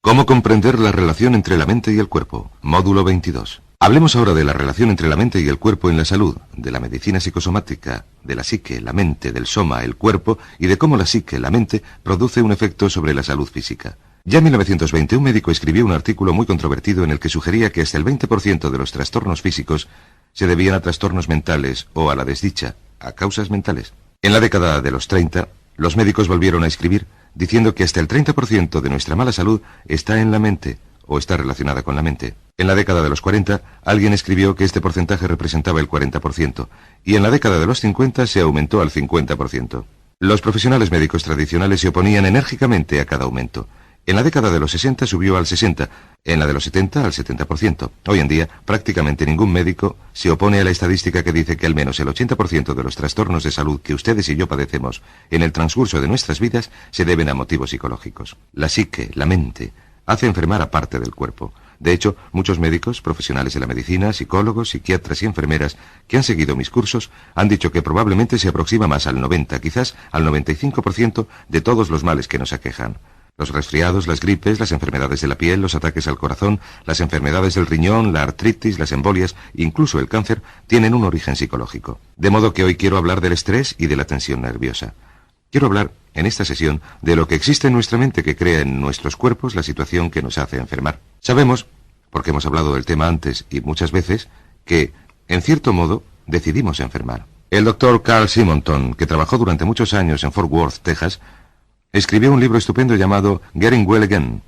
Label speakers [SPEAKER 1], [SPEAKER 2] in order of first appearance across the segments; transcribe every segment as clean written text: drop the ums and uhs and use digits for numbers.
[SPEAKER 1] ¿Cómo comprender la relación entre la mente y el cuerpo? Módulo 22. Hablemos ahora de la relación entre la mente y el cuerpo en la salud, de la medicina psicosomática, de la psique, la mente, del soma, el cuerpo, y de cómo la psique, la mente, produce un efecto sobre la salud física. Ya en 1920 un médico escribió un artículo muy controvertido en el que sugería que hasta el 20% de los trastornos físicos se debían a trastornos mentales o a la desdicha, a causas mentales. En la década de los 30, los médicos volvieron a escribir diciendo que hasta el 30% de nuestra mala salud está en la mente o está relacionada con la mente. En la década de los 40, alguien escribió que este porcentaje representaba el 40%, y en la década de los 50 se aumentó al 50%. Los profesionales médicos tradicionales se oponían enérgicamente a cada aumento. En la década de los 60 subió al 60%, en la de los 70 al 70%. Hoy en día, prácticamente ningún médico se opone a la estadística que dice que al menos el 80% de los trastornos de salud que ustedes y yo padecemos en el transcurso de nuestras vidas se deben a motivos psicológicos. La psique, la mente, hace enfermar a parte del cuerpo. De hecho, muchos médicos, profesionales de la medicina, psicólogos, psiquiatras y enfermeras que han seguido mis cursos han dicho que probablemente se aproxima más al 90, quizás al 95% de todos los males que nos aquejan. Los resfriados, las gripes, las enfermedades de la piel, los ataques al corazón, las enfermedades del riñón, la artritis, las embolias, incluso el cáncer, tienen un origen psicológico. De modo que hoy quiero hablar del estrés y de la tensión nerviosa. Quiero hablar, en esta sesión, de lo que existe en nuestra mente que crea en nuestros cuerpos la situación que nos hace enfermar. Sabemos, porque hemos hablado del tema antes y muchas veces, que, en cierto modo, decidimos enfermar. El doctor Carl Simonton, que trabajó durante muchos años en Fort Worth, Texas, escribió un libro estupendo llamado Getting Well Again,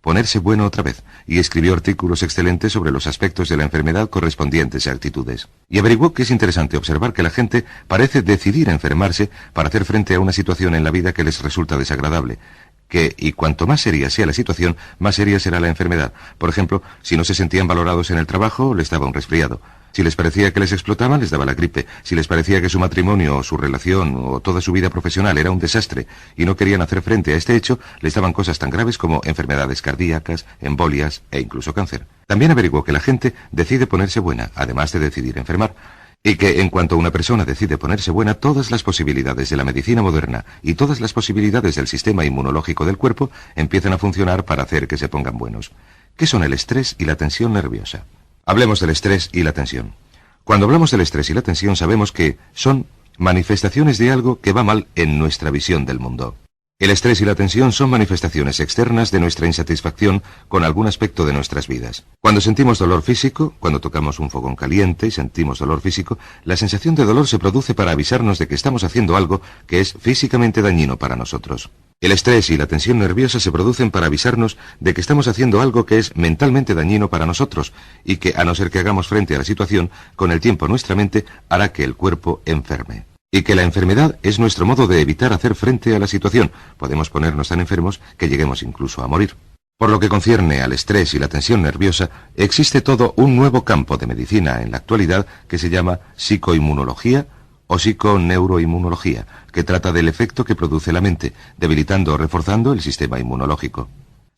[SPEAKER 1] ponerse bueno otra vez, y escribió artículos excelentes sobre los aspectos de la enfermedad correspondientes a actitudes. Y averiguó que es interesante observar que la gente parece decidir enfermarse para hacer frente a una situación en la vida que les resulta desagradable, y cuanto más seria sea la situación, más seria será la enfermedad. Por ejemplo, si no se sentían valorados en el trabajo, les daba un resfriado. Si les parecía que les explotaban, les daba la gripe. Si les parecía que su matrimonio o su relación o toda su vida profesional era un desastre y no querían hacer frente a este hecho, les daban cosas tan graves como enfermedades cardíacas, embolias e incluso cáncer. También averiguó que la gente decide ponerse buena, además de decidir enfermar, y que en cuanto una persona decide ponerse buena, todas las posibilidades de la medicina moderna y todas las posibilidades del sistema inmunológico del cuerpo empiezan a funcionar para hacer que se pongan buenos. ¿Qué son el estrés y la tensión nerviosa? Hablemos del estrés y la tensión. Cuando hablamos del estrés y la tensión sabemos que son manifestaciones de algo que va mal en nuestra visión del mundo. El estrés y la tensión son manifestaciones externas de nuestra insatisfacción con algún aspecto de nuestras vidas. Cuando sentimos dolor físico, cuando tocamos un fogón caliente y sentimos dolor físico, la sensación de dolor se produce para avisarnos de que estamos haciendo algo que es físicamente dañino para nosotros. El estrés y la tensión nerviosa se producen para avisarnos de que estamos haciendo algo que es mentalmente dañino para nosotros y que, a no ser que hagamos frente a la situación, con el tiempo nuestra mente hará que el cuerpo enferme. Y que la enfermedad es nuestro modo de evitar hacer frente a la situación. Podemos ponernos tan enfermos que lleguemos incluso a morir. Por lo que concierne al estrés y la tensión nerviosa, existe todo un nuevo campo de medicina en la actualidad que se llama psicoinmunología o psiconeuroinmunología, que trata del efecto que produce la mente, debilitando o reforzando el sistema inmunológico.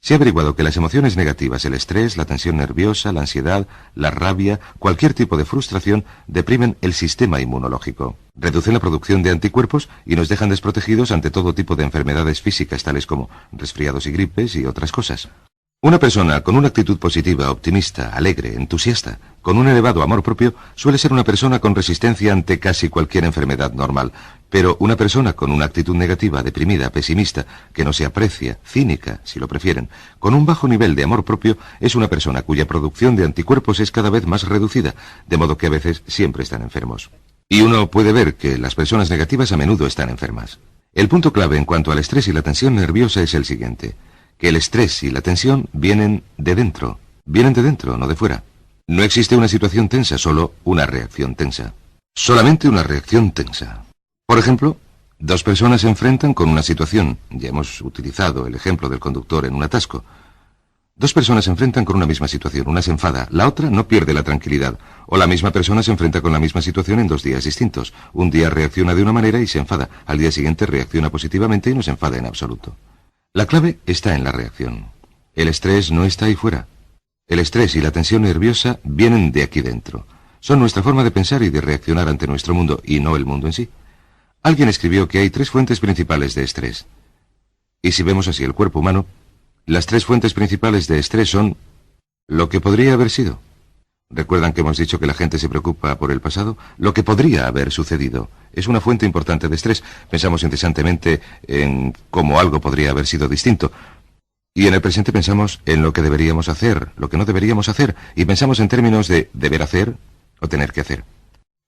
[SPEAKER 1] Se ha averiguado que las emociones negativas, el estrés, la tensión nerviosa, la ansiedad, la rabia, cualquier tipo de frustración, deprimen el sistema inmunológico. Reducen la producción de anticuerpos y nos dejan desprotegidos ante todo tipo de enfermedades físicas, tales como resfriados y gripes y otras cosas. Una persona con una actitud positiva, optimista, alegre, entusiasta, con un elevado amor propio, suele ser una persona con resistencia ante casi cualquier enfermedad normal. Pero una persona con una actitud negativa, deprimida, pesimista, que no se aprecia, cínica, si lo prefieren, con un bajo nivel de amor propio, es una persona cuya producción de anticuerpos es cada vez más reducida, de modo que a veces siempre están enfermos. Y uno puede ver que las personas negativas a menudo están enfermas. El punto clave en cuanto al estrés y la tensión nerviosa es el siguiente: que el estrés y la tensión vienen de dentro, no de fuera. No existe una situación tensa, solo una reacción tensa. Solamente una reacción tensa. Por ejemplo, dos personas se enfrentan con una situación. Ya hemos utilizado el ejemplo del conductor en un atasco. Dos personas se enfrentan con una misma situación. Una se enfada, la otra no pierde la tranquilidad. O la misma persona se enfrenta con la misma situación en 2 días distintos. Un día reacciona de una manera y se enfada. Al día siguiente reacciona positivamente y no se enfada en absoluto. La clave está en la reacción. El estrés no está ahí fuera. El estrés y la tensión nerviosa vienen de aquí dentro. Son nuestra forma de pensar y de reaccionar ante nuestro mundo, y no el mundo en sí. Alguien escribió que hay 3 fuentes principales de estrés. Y si vemos así el cuerpo humano, Las tres fuentes principales de estrés son lo que podría haber sido. ¿Recuerdan que hemos dicho que la gente se preocupa por el pasado? Lo que podría haber sucedido es una fuente importante de estrés. Pensamos incesantemente en cómo algo podría haber sido distinto. Y en el presente pensamos en lo que deberíamos hacer, lo que no deberíamos hacer, y pensamos en términos de deber hacer o tener que hacer.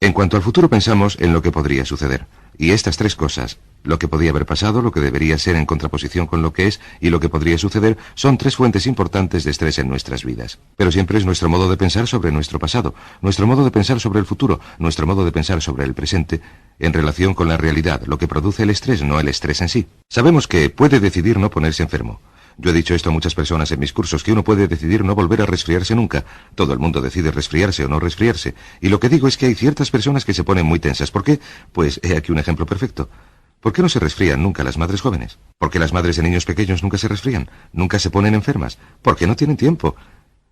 [SPEAKER 1] En cuanto al futuro pensamos en lo que podría suceder. Y estas tres cosas, lo que podría haber pasado, lo que debería ser en contraposición con lo que es y lo que podría suceder, son tres fuentes importantes de estrés en nuestras vidas. Pero siempre es nuestro modo de pensar sobre nuestro pasado, nuestro modo de pensar sobre el futuro, nuestro modo de pensar sobre el presente, en relación con la realidad, lo que produce el estrés, no el estrés en sí. Sabemos que puede decidir no ponerse enfermo. Yo he dicho esto a muchas personas en mis cursos, que uno puede decidir no volver a resfriarse nunca. Todo el mundo decide resfriarse o no resfriarse. Y lo que digo es que hay ciertas personas que se ponen muy tensas. ¿Por qué? Pues he aquí un ejemplo perfecto. ¿Por qué no se resfrían nunca las madres jóvenes? Porque las madres de niños pequeños nunca se resfrían, nunca se ponen enfermas. Porque no tienen tiempo.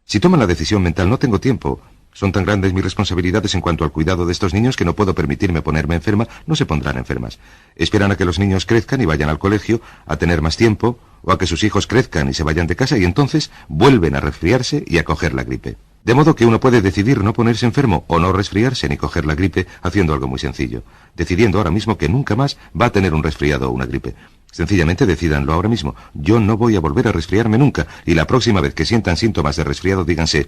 [SPEAKER 1] Si toman la decisión mental, no tengo tiempo. Son tan grandes mis responsabilidades en cuanto al cuidado de estos niños que no puedo permitirme ponerme enferma, no se pondrán enfermas. Esperan a que los niños crezcan y vayan al colegio, a tener más tiempo, o a que sus hijos crezcan y se vayan de casa y entonces vuelven a resfriarse y a coger la gripe. De modo que uno puede decidir no ponerse enfermo o no resfriarse ni coger la gripe haciendo algo muy sencillo, decidiendo ahora mismo que nunca más va a tener un resfriado o una gripe. Sencillamente decídanlo ahora mismo. Yo no voy a volver a resfriarme nunca y la próxima vez que sientan síntomas de resfriado díganse: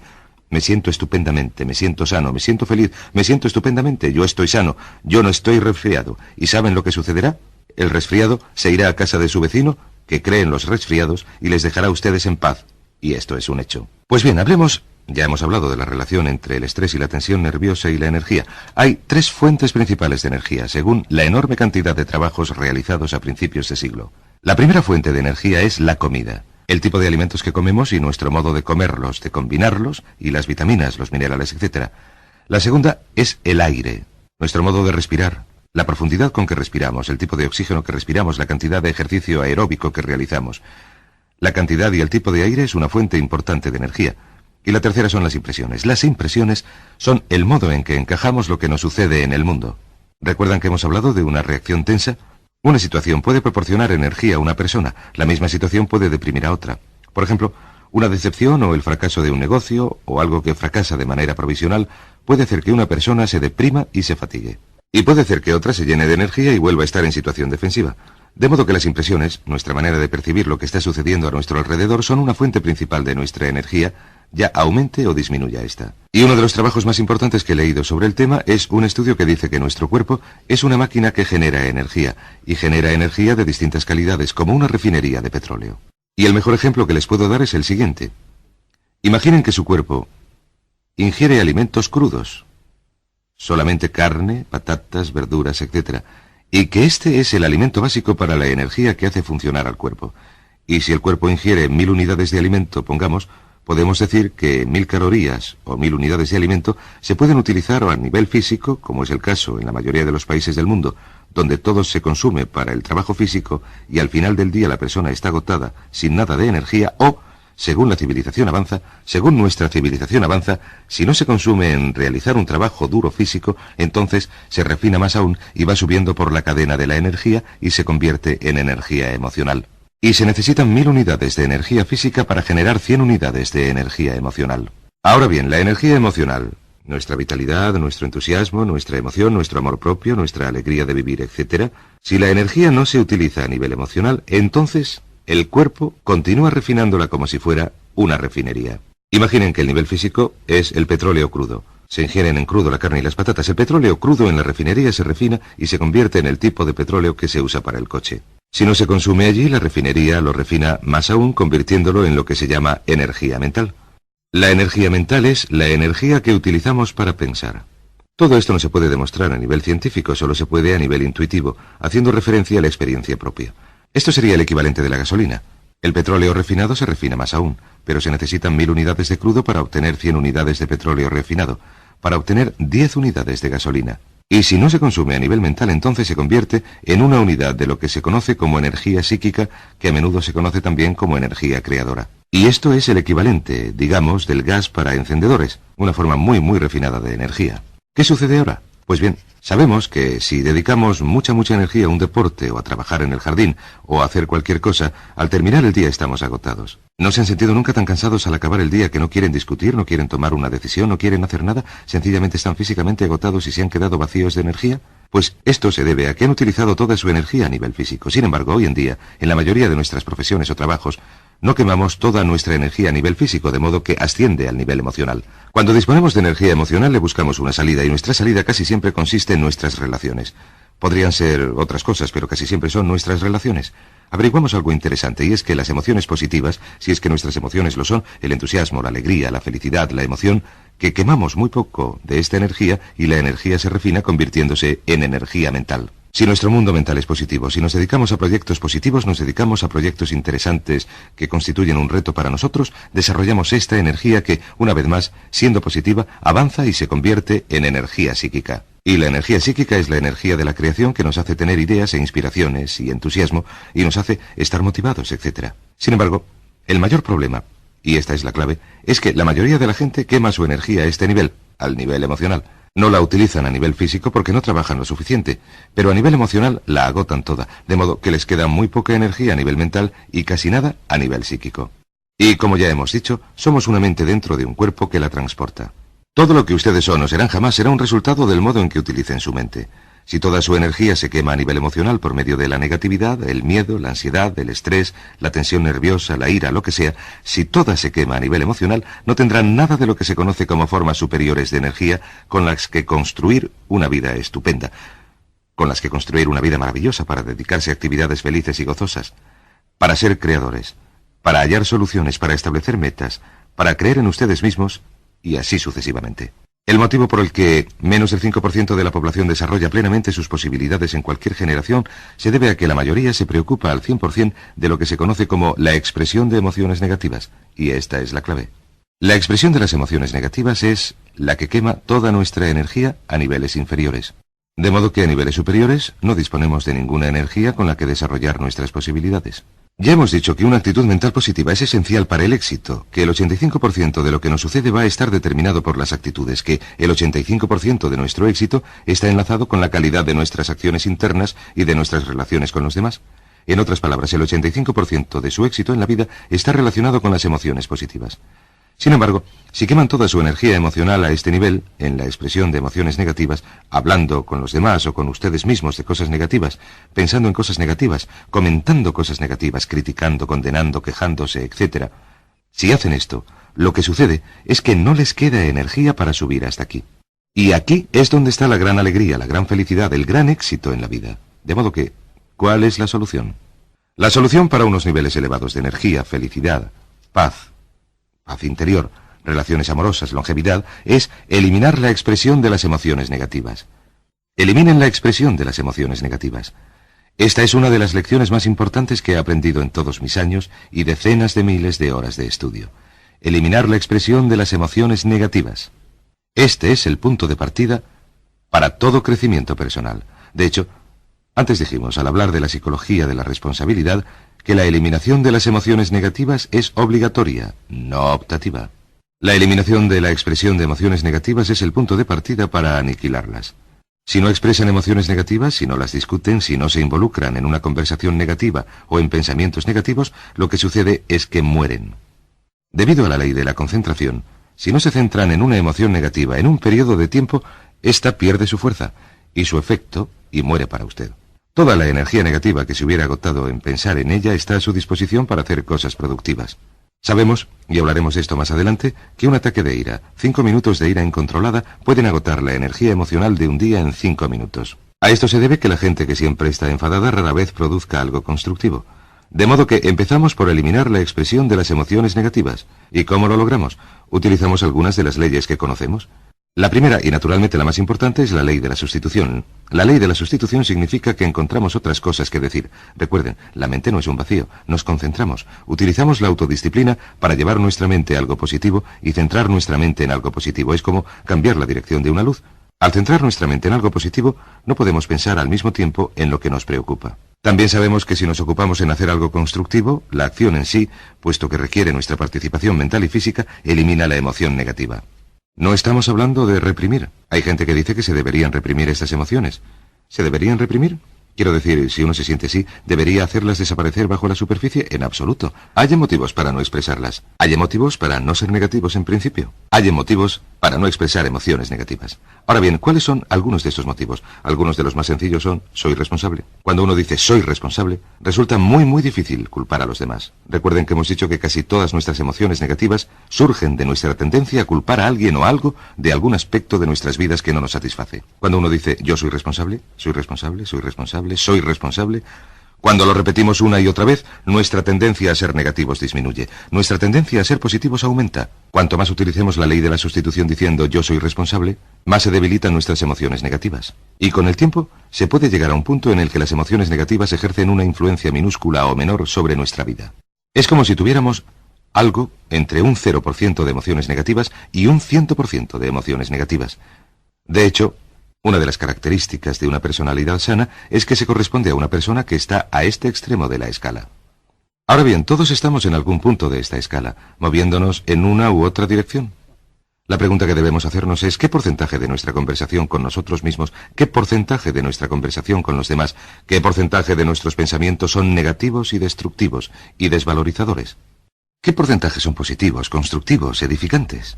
[SPEAKER 1] me siento estupendamente, me siento sano, me siento feliz, me siento estupendamente, yo estoy sano, yo no estoy resfriado. ¿Y saben lo que sucederá? El resfriado se irá a casa de su vecino, que cree en los resfriados, y les dejará a ustedes en paz. Y esto es un hecho. Pues bien, hablemos. Ya hemos hablado de la relación entre el estrés y la tensión nerviosa y la energía. Hay tres fuentes principales de energía, según la enorme cantidad de trabajos realizados a principios de siglo. La primera fuente de energía es la comida. El tipo de alimentos que comemos y nuestro modo de comerlos, de combinarlos, y las vitaminas, los minerales, etc. La segunda es el aire, nuestro modo de respirar, la profundidad con que respiramos, el tipo de oxígeno que respiramos, la cantidad de ejercicio aeróbico que realizamos. La cantidad y el tipo de aire es una fuente importante de energía. Y la tercera son las impresiones. Las impresiones son el modo en que encajamos lo que nos sucede en el mundo. ¿Recuerdan que hemos hablado de una reacción tensa? Una situación puede proporcionar energía a una persona. La misma situación puede deprimir a otra. Por ejemplo, una decepción o el fracaso de un negocio o algo que fracasa de manera provisional puede hacer que una persona se deprima y se fatigue. Y puede hacer que otra se llene de energía y vuelva a estar en situación defensiva. De modo que las impresiones, nuestra manera de percibir lo que está sucediendo a nuestro alrededor, son una fuente principal de nuestra energía, ya aumente o disminuya esta. Y uno de los trabajos más importantes que he leído sobre el tema es un estudio que dice que nuestro cuerpo es una máquina que genera energía, y genera energía de distintas calidades, como una refinería de petróleo. Y el mejor ejemplo que les puedo dar es el siguiente. Imaginen que su cuerpo ingiere alimentos crudos, solamente carne, patatas, verduras, etc., y que este es el alimento básico para la energía que hace funcionar al cuerpo. Y si el cuerpo ingiere 1000 unidades de alimento, pongamos, podemos decir que 1000 calorías o 1000 unidades de alimento se pueden utilizar a nivel físico, como es el caso en la mayoría de los países del mundo, donde todo se consume para el trabajo físico y al final del día la persona está agotada, sin nada de energía, o, según la civilización avanza, según nuestra civilización avanza, si no se consume en realizar un trabajo duro físico, entonces se refina más aún y va subiendo por la cadena de la energía y se convierte en energía emocional. Y se necesitan 1000 unidades de energía física para generar 100 unidades de energía emocional. Ahora bien, la energía emocional, nuestra vitalidad, nuestro entusiasmo, nuestra emoción, nuestro amor propio, nuestra alegría de vivir, etc., si la energía no se utiliza a nivel emocional, entonces el cuerpo continúa refinándola como si fuera una refinería. Imaginen que el nivel físico es el petróleo crudo. Se ingieren en crudo la carne y las patatas. El petróleo crudo en la refinería se refina y se convierte en el tipo de petróleo que se usa para el coche. Si no se consume allí, la refinería lo refina más aún, convirtiéndolo en lo que se llama energía mental. La energía mental es la energía que utilizamos para pensar. Todo esto no se puede demostrar a nivel científico, solo se puede a nivel intuitivo, haciendo referencia a la experiencia propia. Esto sería el equivalente de la gasolina. El petróleo refinado se refina más aún, pero se necesitan 1000 unidades de crudo para obtener 100 unidades de petróleo refinado, para obtener 10 unidades de gasolina. Y si no se consume a nivel mental, entonces se convierte en una unidad de lo que se conoce como energía psíquica, que a menudo se conoce también como energía creadora. Y esto es el equivalente, digamos, del gas para encendedores, una forma muy refinada de energía. ¿Qué sucede ahora? Pues bien, sabemos que si dedicamos mucha energía a un deporte o a trabajar en el jardín o a hacer cualquier cosa, al terminar el día estamos agotados. ¿No se han sentido nunca tan cansados al acabar el día que no quieren discutir, no quieren tomar una decisión, no quieren hacer nada? Sencillamente están físicamente agotados y se han quedado vacíos de energía. Pues esto se debe a que han utilizado toda su energía a nivel físico. Sin embargo, hoy en día, en la mayoría de nuestras profesiones o trabajos, no quemamos toda nuestra energía a nivel físico, de modo que asciende al nivel emocional. Cuando disponemos de energía emocional le buscamos una salida, y nuestra salida casi siempre consiste en nuestras relaciones. Podrían ser otras cosas, pero casi siempre son nuestras relaciones. Averiguamos algo interesante, y es que las emociones positivas, si es que nuestras emociones lo son, el entusiasmo, la alegría, la felicidad, la emoción, que quemamos muy poco de esta energía y la energía se refina convirtiéndose en energía mental. Si nuestro mundo mental es positivo, si nos dedicamos a proyectos positivos, nos dedicamos a proyectos interesantes que constituyen un reto para nosotros, desarrollamos esta energía que, una vez más, siendo positiva, avanza y se convierte en energía psíquica. Y la energía psíquica es la energía de la creación que nos hace tener ideas e inspiraciones y entusiasmo y nos hace estar motivados, etc. Sin embargo, el mayor problema, y esta es la clave, es que la mayoría de la gente quema su energía a este nivel, al nivel emocional. No la utilizan a nivel físico porque no trabajan lo suficiente, pero a nivel emocional la agotan toda, de modo que les queda muy poca energía a nivel mental y casi nada a nivel psíquico. Y como ya hemos dicho, somos una mente dentro de un cuerpo que la transporta. Todo lo que ustedes son o serán jamás será un resultado del modo en que utilicen su mente. Si toda su energía se quema a nivel emocional por medio de la negatividad, el miedo, la ansiedad, el estrés, la tensión nerviosa, la ira, lo que sea, si toda se quema a nivel emocional, no tendrán nada de lo que se conoce como formas superiores de energía con las que construir una vida estupenda, con las que construir una vida maravillosa para dedicarse a actividades felices y gozosas, para ser creadores, para hallar soluciones, para establecer metas, para creer en ustedes mismos y así sucesivamente. El motivo por el que menos del 5% de la población desarrolla plenamente sus posibilidades en cualquier generación se debe a que la mayoría se preocupa al 100% de lo que se conoce como la expresión de emociones negativas, y esta es la clave. La expresión de las emociones negativas es la que quema toda nuestra energía a niveles inferiores. De modo que a niveles superiores no disponemos de ninguna energía con la que desarrollar nuestras posibilidades. Ya hemos dicho que una actitud mental positiva es esencial para el éxito, que el 85% de lo que nos sucede va a estar determinado por las actitudes, que el 85% de nuestro éxito está enlazado con la calidad de nuestras acciones internas y de nuestras relaciones con los demás. En otras palabras, el 85% de su éxito en la vida está relacionado con las emociones positivas. Sin embargo, si queman toda su energía emocional a este nivel, en la expresión de emociones negativas, hablando con los demás o con ustedes mismos de cosas negativas, pensando en cosas negativas, comentando cosas negativas, criticando, condenando, quejándose, etc. Si hacen esto, lo que sucede es que no les queda energía para subir hasta aquí. Y aquí es donde está la gran alegría, la gran felicidad, el gran éxito en la vida. De modo que, ¿cuál es la solución? La solución para unos niveles elevados de energía, felicidad, paz interior, relaciones amorosas, longevidad, es eliminar la expresión de las emociones negativas. Eliminen la expresión de las emociones negativas. Esta es una de las lecciones más importantes que he aprendido en todos mis años y decenas de miles de horas de estudio. Eliminar la expresión de las emociones negativas. Este es el punto de partida para todo crecimiento personal. De hecho, antes dijimos, al hablar de la psicología de la responsabilidad, que la eliminación de las emociones negativas es obligatoria, no optativa. La eliminación de la expresión de emociones negativas es el punto de partida para aniquilarlas. Si no expresan emociones negativas, si no las discuten, si no se involucran en una conversación negativa o en pensamientos negativos, lo que sucede es que mueren. Debido a la ley de la concentración, si no se centran en una emoción negativa en un periodo de tiempo, ésta pierde su fuerza y su efecto y muere para usted. Toda la energía negativa que se hubiera agotado en pensar en ella está a su disposición para hacer cosas productivas. Sabemos, y hablaremos de esto más adelante, que un ataque de ira, 5 minutos de ira incontrolada, pueden agotar la energía emocional de un día en 5 minutos. A esto se debe que la gente que siempre está enfadada rara vez produzca algo constructivo. De modo que empezamos por eliminar la expresión de las emociones negativas. ¿Y cómo lo logramos? Utilizamos algunas de las leyes que conocemos. La primera, y naturalmente la más importante, es la ley de la sustitución. La ley de la sustitución significa que encontramos otras cosas que decir. Recuerden, la mente no es un vacío, nos concentramos. Utilizamos la autodisciplina para llevar nuestra mente a algo positivo y centrar nuestra mente en algo positivo. Es como cambiar la dirección de una luz. Al centrar nuestra mente en algo positivo, no podemos pensar al mismo tiempo en lo que nos preocupa. También sabemos que si nos ocupamos en hacer algo constructivo, la acción en sí, puesto que requiere nuestra participación mental y física, elimina la emoción negativa. No estamos hablando de reprimir. Hay gente que dice que se deberían reprimir estas emociones. ¿Se deberían reprimir? Quiero decir, si uno se siente así, ¿debería hacerlas desaparecer bajo la superficie? En absoluto. Hay motivos para no expresarlas. Hay motivos para no ser negativos en principio. Hay motivos para no expresar emociones negativas. Ahora bien, ¿cuáles son algunos de estos motivos? Algunos de los más sencillos son, soy responsable. Cuando uno dice soy responsable, resulta muy difícil culpar a los demás. Recuerden que hemos dicho que casi todas nuestras emociones negativas surgen de nuestra tendencia a culpar a alguien o algo de algún aspecto de nuestras vidas que no nos satisface. Cuando uno dice yo soy responsable, soy responsable, soy responsable, soy responsable, cuando lo repetimos una y otra vez, nuestra tendencia a ser negativos disminuye. Nuestra tendencia a ser positivos aumenta. Cuanto más utilicemos la ley de la sustitución diciendo yo soy responsable, más se debilitan nuestras emociones negativas. Y con el tiempo, se puede llegar a un punto en el que las emociones negativas ejercen una influencia minúscula o menor sobre nuestra vida. Es como si tuviéramos algo entre un 0% de emociones negativas y un 100% de emociones negativas. De hecho, una de las características de una personalidad sana es que se corresponde a una persona que está a este extremo de la escala. Ahora bien, todos estamos en algún punto de esta escala, moviéndonos en una u otra dirección. La pregunta que debemos hacernos es ¿qué porcentaje de nuestra conversación con nosotros mismos, qué porcentaje de nuestra conversación con los demás, qué porcentaje de nuestros pensamientos son negativos y destructivos y desvalorizadores? ¿Qué porcentaje son positivos, constructivos, edificantes?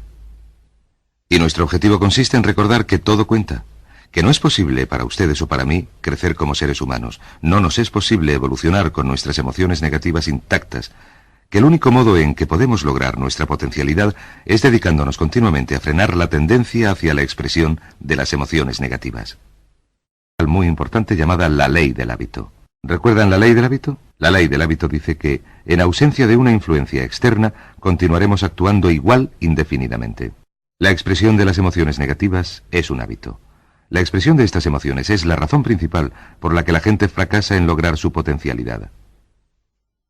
[SPEAKER 1] Y nuestro objetivo consiste en recordar que todo cuenta. Que no es posible para ustedes o para mí crecer como seres humanos. No nos es posible evolucionar con nuestras emociones negativas intactas. Que el único modo en que podemos lograr nuestra potencialidad es dedicándonos continuamente a frenar la tendencia hacia la expresión de las emociones negativas. Muy importante llamada la ley del hábito. ¿Recuerdan la ley del hábito? La ley del hábito dice que, en ausencia de una influencia externa, continuaremos actuando igual indefinidamente. La expresión de las emociones negativas es un hábito. La expresión de estas emociones es la razón principal por la que la gente fracasa en lograr su potencialidad.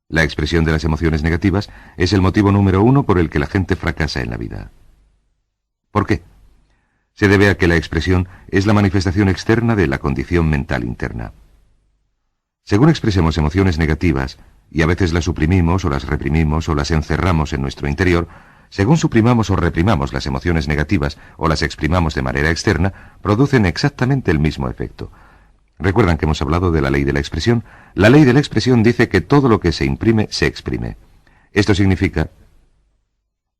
[SPEAKER 1] La expresión de las emociones negativas es el motivo número 1 por el que la gente fracasa en la vida. ¿Por qué? Se debe a que la expresión es la manifestación externa de la condición mental interna. Según expresemos emociones negativas, y a veces las suprimimos o las reprimimos o las encerramos en nuestro interior, según suprimamos o reprimamos las emociones negativas o las exprimamos de manera externa, producen exactamente el mismo efecto. ¿Recuerdan que hemos hablado de la ley de la expresión? La ley de la expresión dice que todo lo que se imprime, se exprime. Esto significa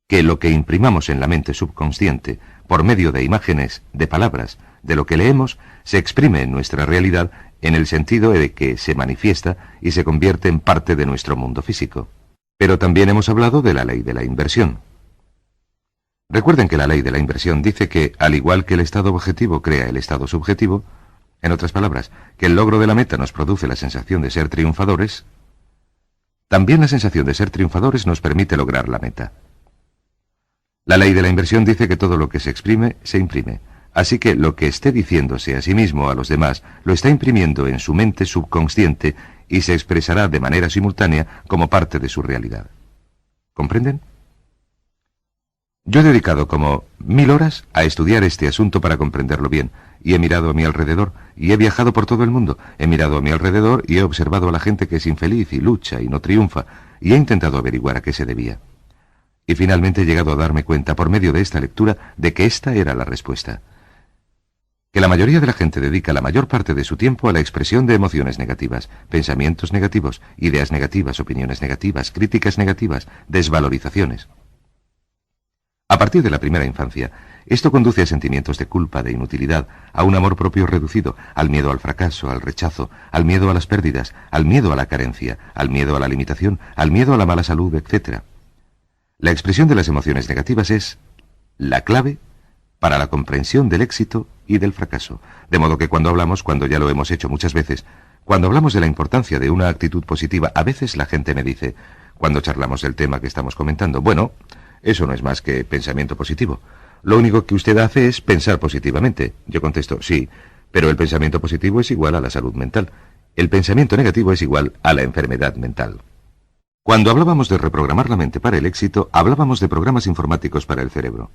[SPEAKER 1] que lo que imprimamos en la mente subconsciente, por medio de imágenes, de palabras, de lo que leemos, se exprime en nuestra realidad en el sentido de que se manifiesta y se convierte en parte de nuestro mundo físico. Pero también hemos hablado de la ley de la inversión. Recuerden que la ley de la inversión dice que, al igual que el estado objetivo crea el estado subjetivo, en otras palabras, que el logro de la meta nos produce la sensación de ser triunfadores, también la sensación de ser triunfadores nos permite lograr la meta. La ley de la inversión dice que todo lo que se exprime, se imprime. Así que lo que esté diciéndose a sí mismo o a los demás, lo está imprimiendo en su mente subconsciente y se expresará de manera simultánea como parte de su realidad. ¿Comprenden? Yo he dedicado como 1000 horas a estudiar este asunto para comprenderlo bien, y he mirado a mi alrededor, y he viajado por todo el mundo, he mirado a mi alrededor y he observado a la gente que es infeliz y lucha y no triunfa, y he intentado averiguar a qué se debía. Y finalmente he llegado a darme cuenta, por medio de esta lectura, de que esta era la respuesta. Que la mayoría de la gente dedica la mayor parte de su tiempo a la expresión de emociones negativas, pensamientos negativos, ideas negativas, opiniones negativas, críticas negativas, desvalorizaciones. A partir de la primera infancia, esto conduce a sentimientos de culpa, de inutilidad, a un amor propio reducido, al miedo al fracaso, al rechazo, al miedo a las pérdidas, al miedo a la carencia, al miedo a la limitación, al miedo a la mala salud, etc. La expresión de las emociones negativas es la clave para la comprensión del éxito y del fracaso. De modo que cuando ya lo hemos hecho muchas veces, cuando hablamos de la importancia de una actitud positiva, a veces la gente me dice, cuando charlamos del tema que estamos comentando, bueno, eso no es más que pensamiento positivo. Lo único que usted hace es pensar positivamente. Yo contesto, sí, pero el pensamiento positivo es igual a la salud mental. El pensamiento negativo es igual a la enfermedad mental. Cuando hablábamos de reprogramar la mente para el éxito, hablábamos de programas informáticos para el cerebro.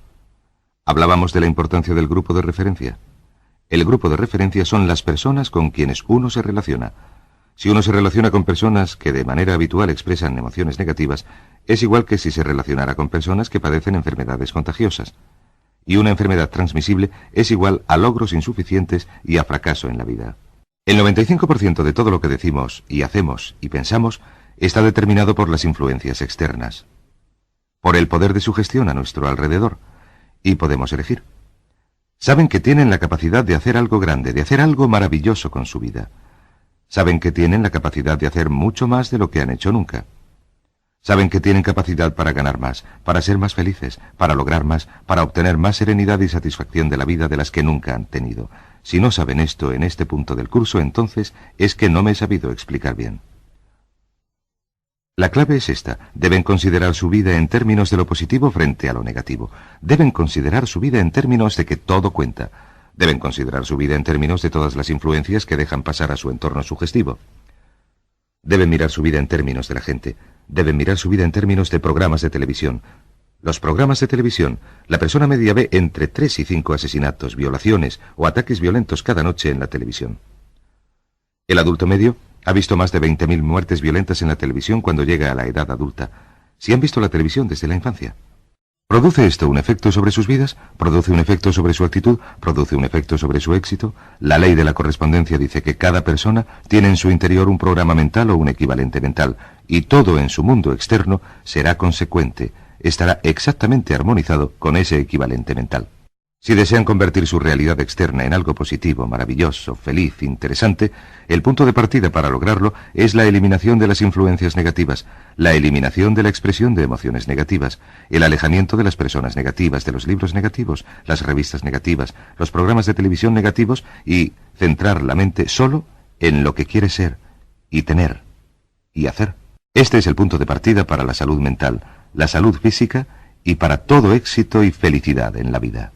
[SPEAKER 1] Hablábamos de la importancia del grupo de referencia. El grupo de referencia son las personas con quienes uno se relaciona. Si uno se relaciona con personas que de manera habitual expresan emociones negativas, es igual que si se relacionara con personas que padecen enfermedades contagiosas. Y una enfermedad transmisible es igual a logros insuficientes y a fracaso en la vida. El 95% de todo lo que decimos y hacemos y pensamos está determinado por las influencias externas, por el poder de sugestión a nuestro alrededor, y podemos elegir. Saben que tienen la capacidad de hacer algo grande, de hacer algo maravilloso con su vida. Saben que tienen la capacidad de hacer mucho más de lo que han hecho nunca. Saben que tienen capacidad para ganar más, para ser más felices, para lograr más, para obtener más serenidad y satisfacción de la vida de las que nunca han tenido. Si no saben esto en este punto del curso, entonces es que no me he sabido explicar bien. La clave es esta. Deben considerar su vida en términos de lo positivo frente a lo negativo. Deben considerar su vida en términos de que todo cuenta. Deben considerar su vida en términos de todas las influencias que dejan pasar a su entorno sugestivo. Deben mirar su vida en términos de la gente. Deben mirar su vida en términos de programas de televisión. Los programas de televisión, la persona media ve entre 3 y 5 asesinatos, violaciones o ataques violentos cada noche en la televisión. El adulto medio ha visto más de 20.000 muertes violentas en la televisión cuando llega a la edad adulta, si han visto la televisión desde la infancia. ¿Produce esto un efecto sobre sus vidas? ¿Produce un efecto sobre su actitud? ¿Produce un efecto sobre su éxito? La ley de la correspondencia dice que cada persona tiene en su interior un programa mental o un equivalente mental, y todo en su mundo externo será consecuente, estará exactamente armonizado con ese equivalente mental. Si desean convertir su realidad externa en algo positivo, maravilloso, feliz, interesante, el punto de partida para lograrlo es la eliminación de las influencias negativas, la eliminación de la expresión de emociones negativas, el alejamiento de las personas negativas, de los libros negativos, las revistas negativas, los programas de televisión negativos y centrar la mente solo en lo que quiere ser y tener y hacer. Este es el punto de partida para la salud mental, la salud física y para todo éxito y felicidad en la vida.